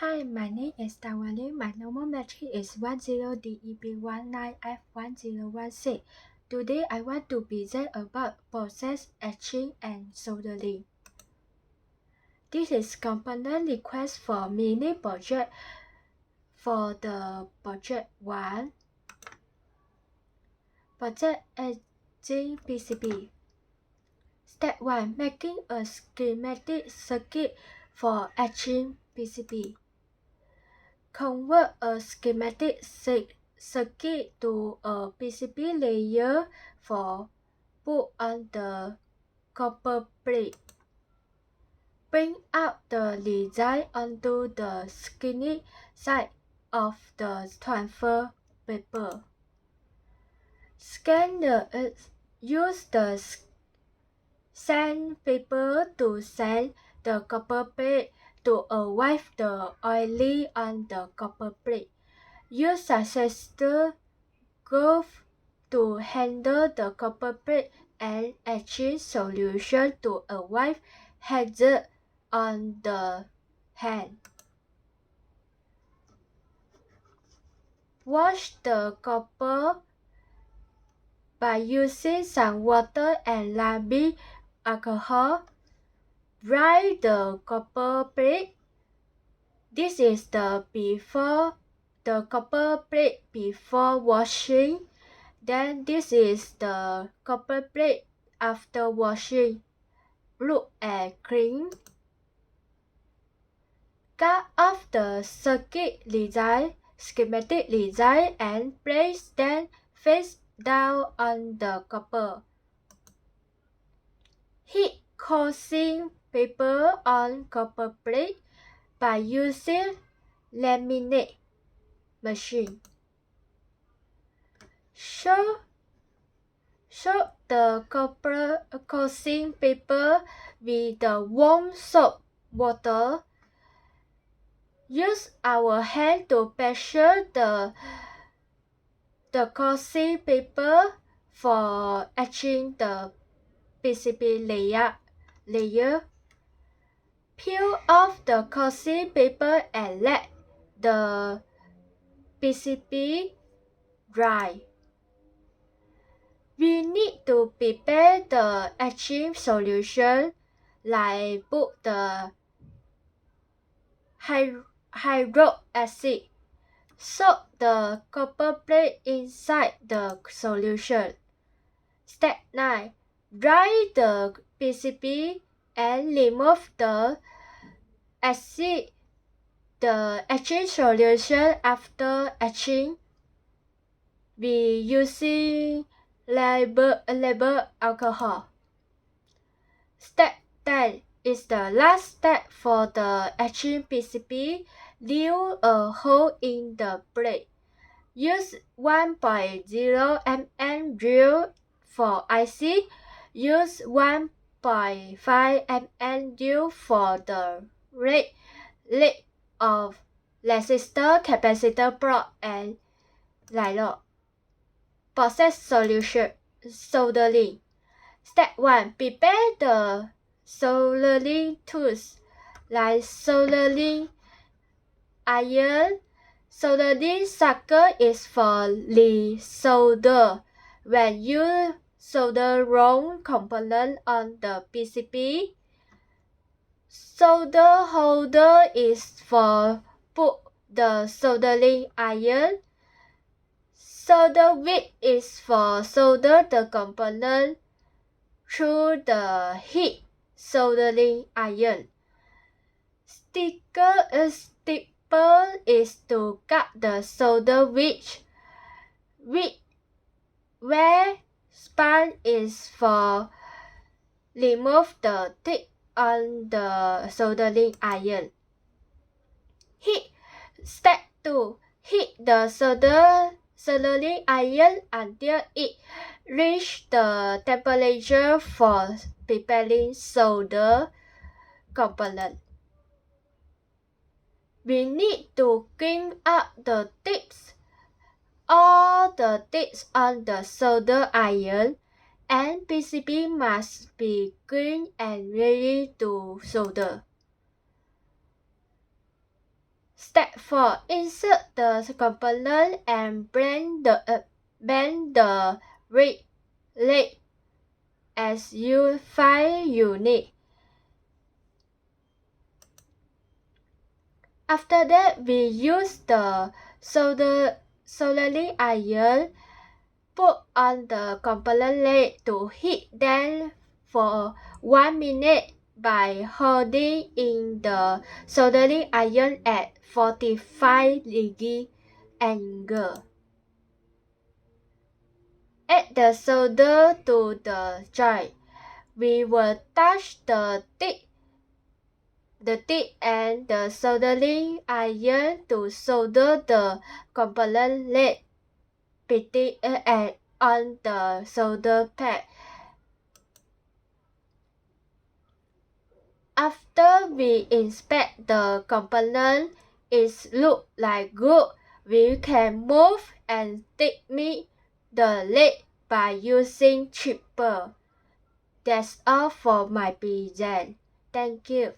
Hi, my name is Tawali. My normal metric is 10DEB19F1016. Today I want to present about process etching and soldering. This is component request for mini project. For the project 1, project etching PCB. Step 1. Making a schematic circuit for etching PCB. Convert a schematic circuit to a PCB layer for put on the copper plate. Bring out the design onto the skinny side of the transfer paper. Use the sandpaper to sand the copper plate to avoid the oil on the copper plate. Use successor glove to handle the copper plate and etching solution to avoid hazard on the hand. Wash the copper by using some water and rubbing alcohol. Dry the copper plate. This is the copper plate before washing. Then this is the copper plate after washing. Look and clean. Cut off the schematic design and place them face down on the copper. Heat causing paper on copper plate by using laminate machine. Soak the copper causing paper with the warm soap water. Use our hand to pressure the causing paper for etching the PCB layer. Peel off the causing paper and let the PCB dry. We need to prepare the etching solution, like put the hydroxide acid. Soak the copper plate inside the solution. Step 9. Dry the PCB and remove the acid. The etching solution after etching, we using label alcohol. Step 10 is the last step for the etching PCB. Drill a hole in the plate. Use 1.0 mm drill for IC. Use 1.5 mm drill for the leg of resistor, capacitor block, and diode. Process soldering. Step 1. Prepare the soldering tools, like soldering iron. Soldering sucker is for re-solder. When you solder wrong component on the PCB, solder holder is for put the soldering iron. Solder wick is for solder the component through the heat soldering iron. Stipper is to cut the solder wedge. Where span is for remove the tip on the soldering iron. Step 2. Heat the soldering iron until it reach the temperature for preparing solder component. We need to clean up the tips. All the tips on the solder iron and PCB must be clean and ready to solder. Step 4. Insert the component and bend the leg as you find you need. After that, we use the soldering iron, put on the component leg to heat them for 1 minute by holding in the soldering iron at 45° angle. Add the solder to the joint. We will touch the tip and the soldering iron to solder the component leg and on the solder pad. After we inspect the component, it looks like good. We can move and technique the leg by using chipper. That's all for my present. Thank you.